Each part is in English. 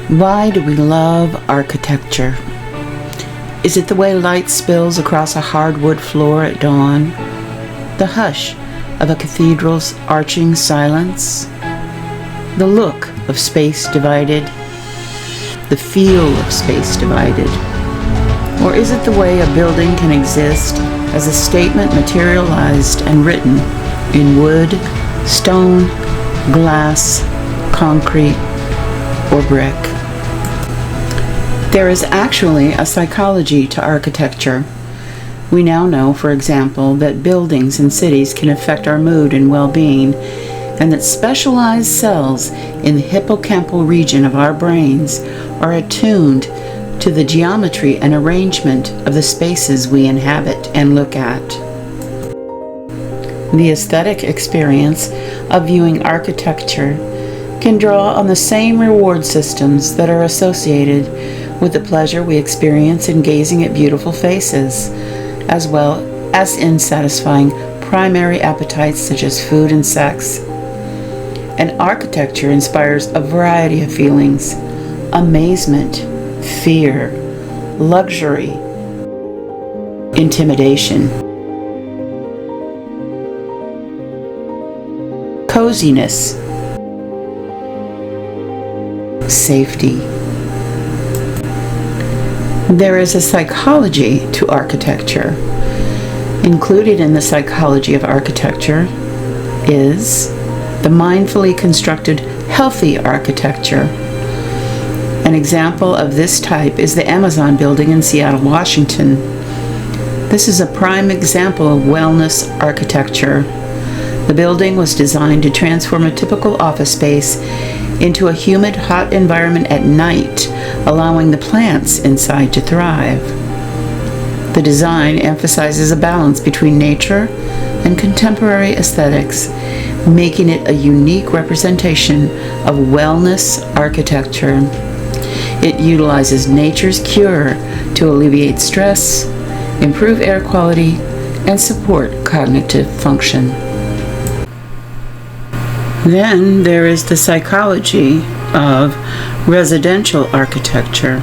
Why do we love architecture? Is it the way light spills across a hardwood floor at dawn? The hush of a cathedral's arching silence? The look of space divided? The feel of space divided? Or is it the way a building can exist as a statement materialized and written in wood, stone, glass, concrete, or brick? There is actually a psychology to architecture. We now know, for example, that buildings and cities can affect our mood and well-being, and that specialized cells in the hippocampal region of our brains are attuned to the geometry and arrangement of the spaces we inhabit and look at. The aesthetic experience of viewing architecture can draw on the same reward systems that are associated with the pleasure we experience in gazing at beautiful faces, as well as in satisfying primary appetites such as food and sex. And architecture inspires a variety of feelings: amazement, fear, luxury, intimidation, coziness, safety. There is a psychology to architecture. Included in the psychology of architecture is the mindfully constructed, healthy architecture. An example of this type is the Amazon building in Seattle, Washington. This is a prime example of wellness architecture. The building was designed to transform a typical office space into a humid, hot environment at night, allowing the plants inside to thrive. The design emphasizes a balance between nature and contemporary aesthetics, making it a unique representation of wellness architecture. It utilizes nature's cure to alleviate stress, improve air quality, and support cognitive function. Then there is the psychology of residential architecture.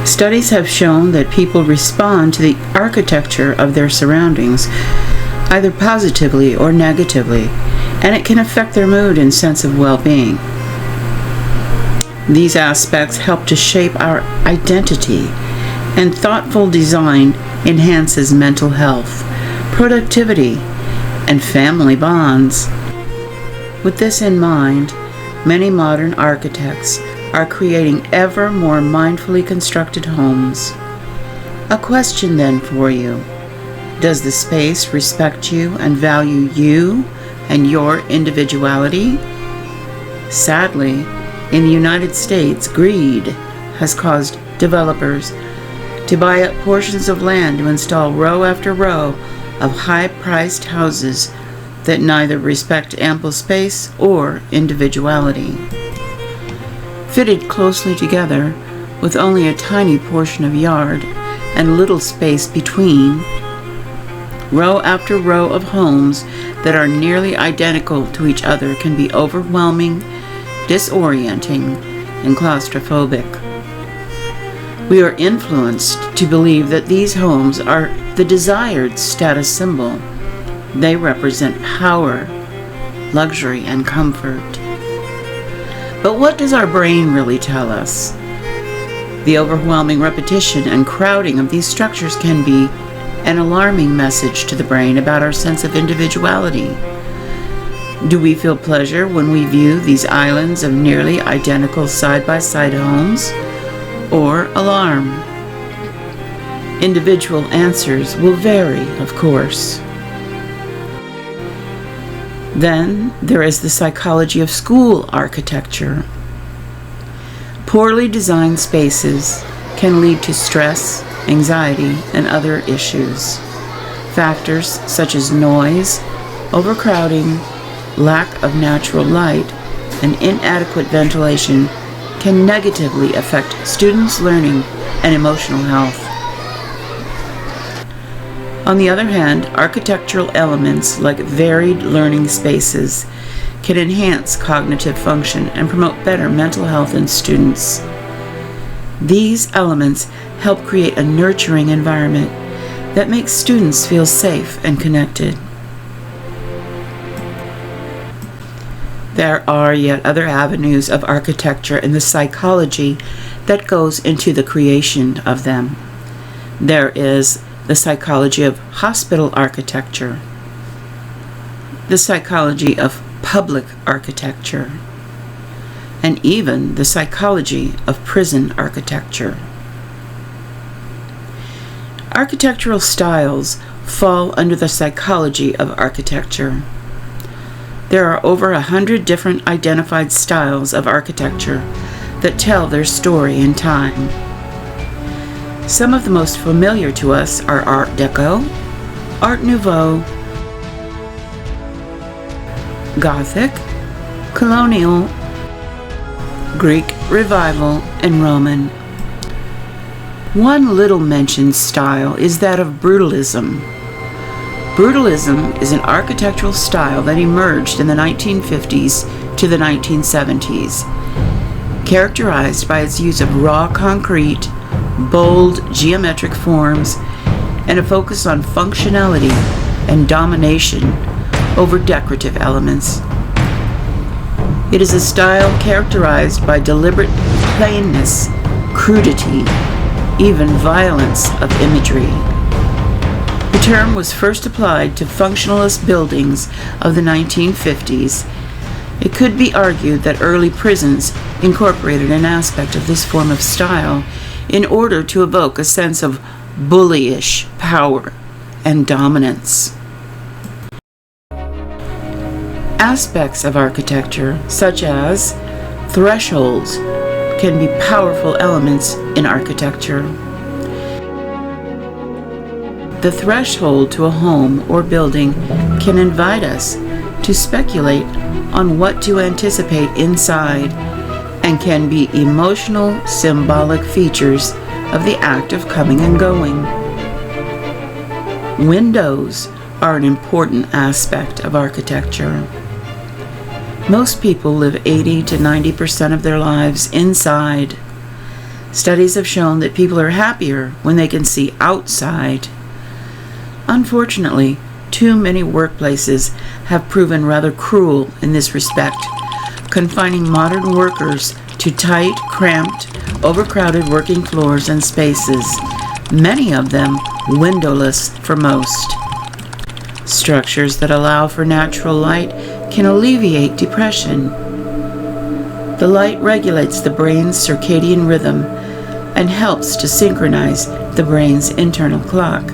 Studies have shown that people respond to the architecture of their surroundings either positively or negatively, and it can affect their mood and sense of well-being. These aspects help to shape our identity, and thoughtful design enhances mental health, productivity, and family bonds. With this in mind, many modern architects are creating ever more mindfully constructed homes. A question then for you: does the space respect you and value you and your individuality? Sadly, in the United States, greed has caused developers to buy up portions of land to install row after row of high-priced houses that neither respect ample space or individuality. Fitted closely together, with only a tiny portion of yard and little space between, row after row of homes that are nearly identical to each other can be overwhelming, disorienting, and claustrophobic. We are influenced to believe that these homes are the desired status symbol. They represent power, luxury, and comfort. But what does our brain really tell us? The overwhelming repetition and crowding of these structures can be an alarming message to the brain about our sense of individuality. Do we feel pleasure when we view these islands of nearly identical side-by-side homes, or alarm? Individual answers will vary, of course. Then there is the psychology of school architecture. Poorly designed spaces can lead to stress, anxiety, and other issues. Factors such as noise, overcrowding, lack of natural light, and inadequate ventilation can negatively affect students' learning and emotional health. On the other hand, architectural elements like varied learning spaces can enhance cognitive function and promote better mental health in students. These elements help create a nurturing environment that makes students feel safe and connected. There are yet other avenues of architecture and the psychology that goes into the creation of them. There is the psychology of hospital architecture, the psychology of public architecture, and even the psychology of prison architecture. Architectural styles fall under the psychology of architecture. There are over 100 different identified styles of architecture that tell their story in time. Some of the most familiar to us are Art Deco, Art Nouveau, Gothic, Colonial, Greek Revival, and Roman. One little mentioned style is that of Brutalism. Brutalism is an architectural style that emerged in the 1950s to the 1970s, characterized by its use of raw concrete, bold geometric forms, and a focus on functionality and domination over decorative elements. It is a style characterized by deliberate plainness, crudity, even violence of imagery. The term was first applied to functionalist buildings of the 1950s. It could be argued that early prisons incorporated an aspect of this form of style in order to evoke a sense of bullyish power and dominance. Aspects of architecture, such as thresholds, can be powerful elements in architecture. The threshold to a home or building can invite us to speculate on what to anticipate inside and can be emotional, symbolic features of the act of coming and going. Windows are an important aspect of architecture. Most people live 80 to 90% of their lives inside. Studies have shown that people are happier when they can see outside. Unfortunately, too many workplaces have proven rather cruel in this respect, confining modern workers to tight, cramped, overcrowded working floors and spaces, many of them windowless for most. Structures that allow for natural light can alleviate depression. The light regulates the brain's circadian rhythm and helps to synchronize the brain's internal clock,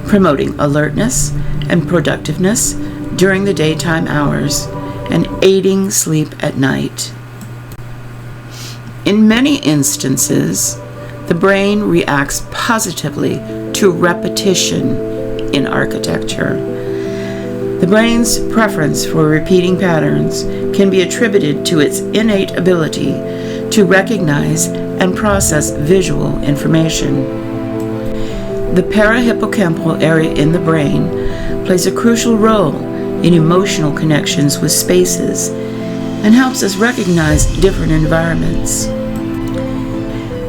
promoting alertness and productiveness during the daytime hours and aiding sleep at night. In many instances, the brain reacts positively to repetition in architecture. The brain's preference for repeating patterns can be attributed to its innate ability to recognize and process visual information. The parahippocampal area in the brain plays a crucial role in emotional connections with spaces and helps us recognize different environments.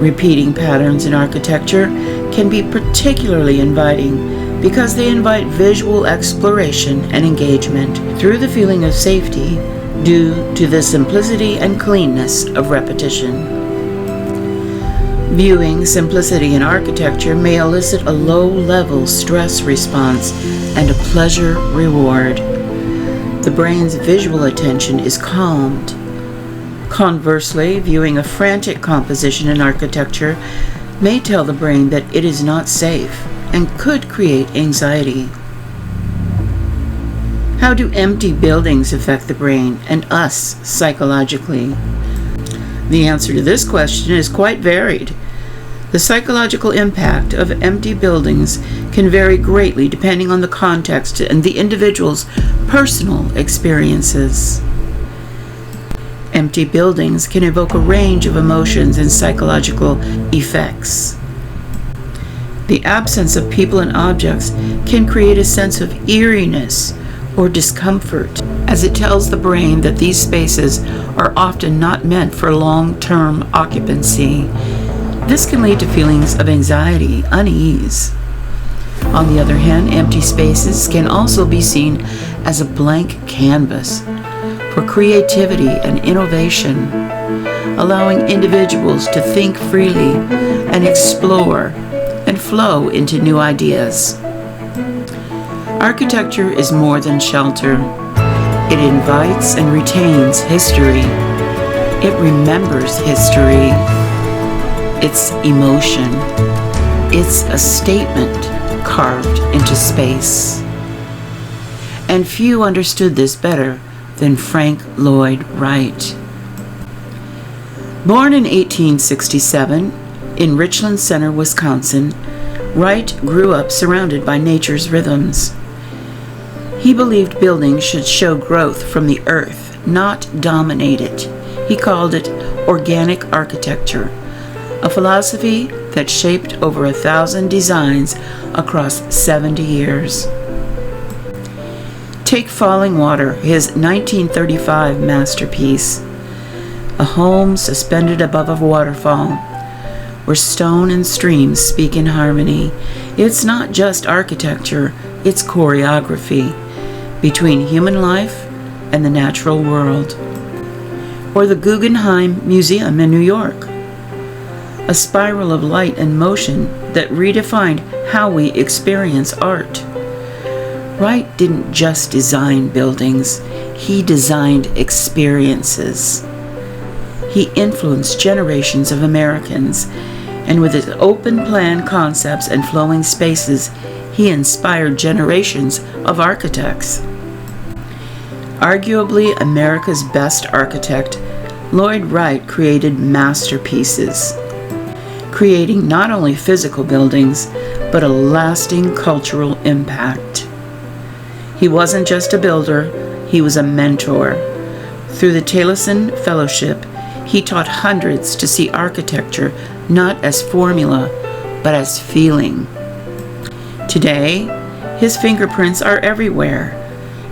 Repeating patterns in architecture can be particularly inviting because they invite visual exploration and engagement through the feeling of safety due to the simplicity and cleanness of repetition. Viewing simplicity in architecture may elicit a low-level stress response and a pleasure reward. The brain's visual attention is calmed. Conversely, viewing a frantic composition in architecture may tell the brain that it is not safe and could create anxiety. How do empty buildings affect the brain and us psychologically? The answer to this question is quite varied. The psychological impact of empty buildings can vary greatly depending on the context and the individual's personal experiences. Empty buildings can evoke a range of emotions and psychological effects. The absence of people and objects can create a sense of eeriness or discomfort. as it tells the brain that these spaces are often not meant for long-term occupancy. This can lead to feelings of anxiety, unease. On the other hand, empty spaces can also be seen as a blank canvas for creativity and innovation, allowing individuals to think freely and explore and flow into new ideas. Architecture is more than shelter. It invites and retains history. It remembers history. It's emotion. It's a statement carved into space. And few understood this better than Frank Lloyd Wright. Born in 1867 in Richland Center, Wisconsin, Wright grew up surrounded by nature's rhythms. He believed buildings should show growth from the earth, not dominate it. He called it organic architecture, a philosophy that shaped over 1,000 designs across 70 years. Take Falling Water, his 1935 masterpiece. A home suspended above a waterfall, where stone and streams speak in harmony. It's not just architecture, it's choreography between human life and the natural world. Or the Guggenheim Museum in New York, a spiral of light and motion that redefined how we experience art. Wright didn't just design buildings, he designed experiences. He influenced generations of Americans, and with his open plan concepts and flowing spaces, he inspired generations of architects. Arguably America's best architect, Lloyd Wright created masterpieces, creating not only physical buildings, but a lasting cultural impact. He wasn't just a builder, he was a mentor. Through the Taliesin Fellowship, he taught hundreds to see architecture not as formula, but as feeling. Today, his fingerprints are everywhere,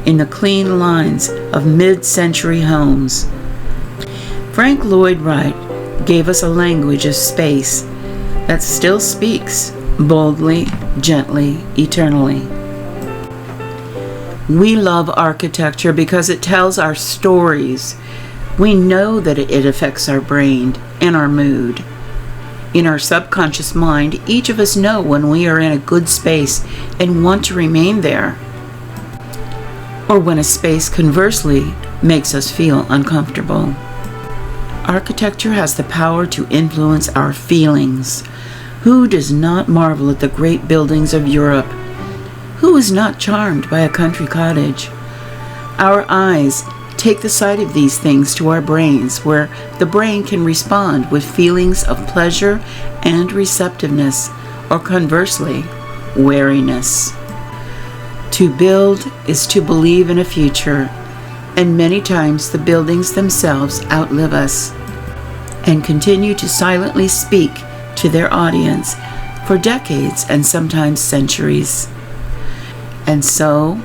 in the clean lines of mid-century homes. Frank Lloyd Wright gave us a language of space that still speaks boldly, gently, eternally. We love architecture because it tells our stories. We know that it affects our brain and our mood. In our subconscious mind, each of us know when we are in a good space and want to remain there, or when a space conversely makes us feel uncomfortable. Architecture has the power to influence our feelings. Who does not marvel at the great buildings of Europe? Who is not charmed by a country cottage? Our eyes take the sight of these things to our brains, where the brain can respond with feelings of pleasure and receptiveness, or conversely, wariness. To build is to believe in a future, and many times the buildings themselves outlive us and continue to silently speak to their audience for decades and sometimes centuries. And so,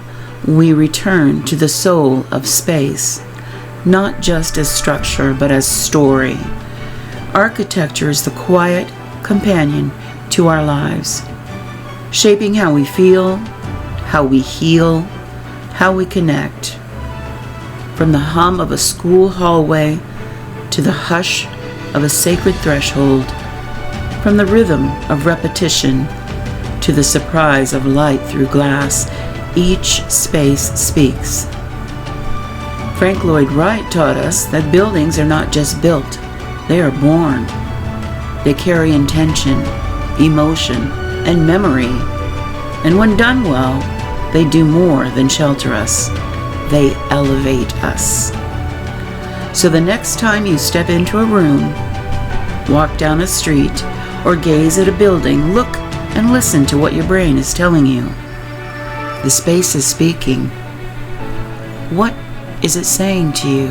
we return to the soul of space, not just as structure, but as story. Architecture is the quiet companion to our lives, shaping how we feel, how we heal, how we connect. From the hum of a school hallway to the hush of a sacred threshold, from the rhythm of repetition to the surprise of light through glass, each space speaks. Frank Lloyd Wright taught us that buildings are not just built, they are born. They carry intention, emotion, and memory. And when done well, they do more than shelter us. They elevate us. So the next time you step into a room, walk down a street, or gaze at a building, look and listen to what your brain is telling you. The space is speaking. What is it saying to you?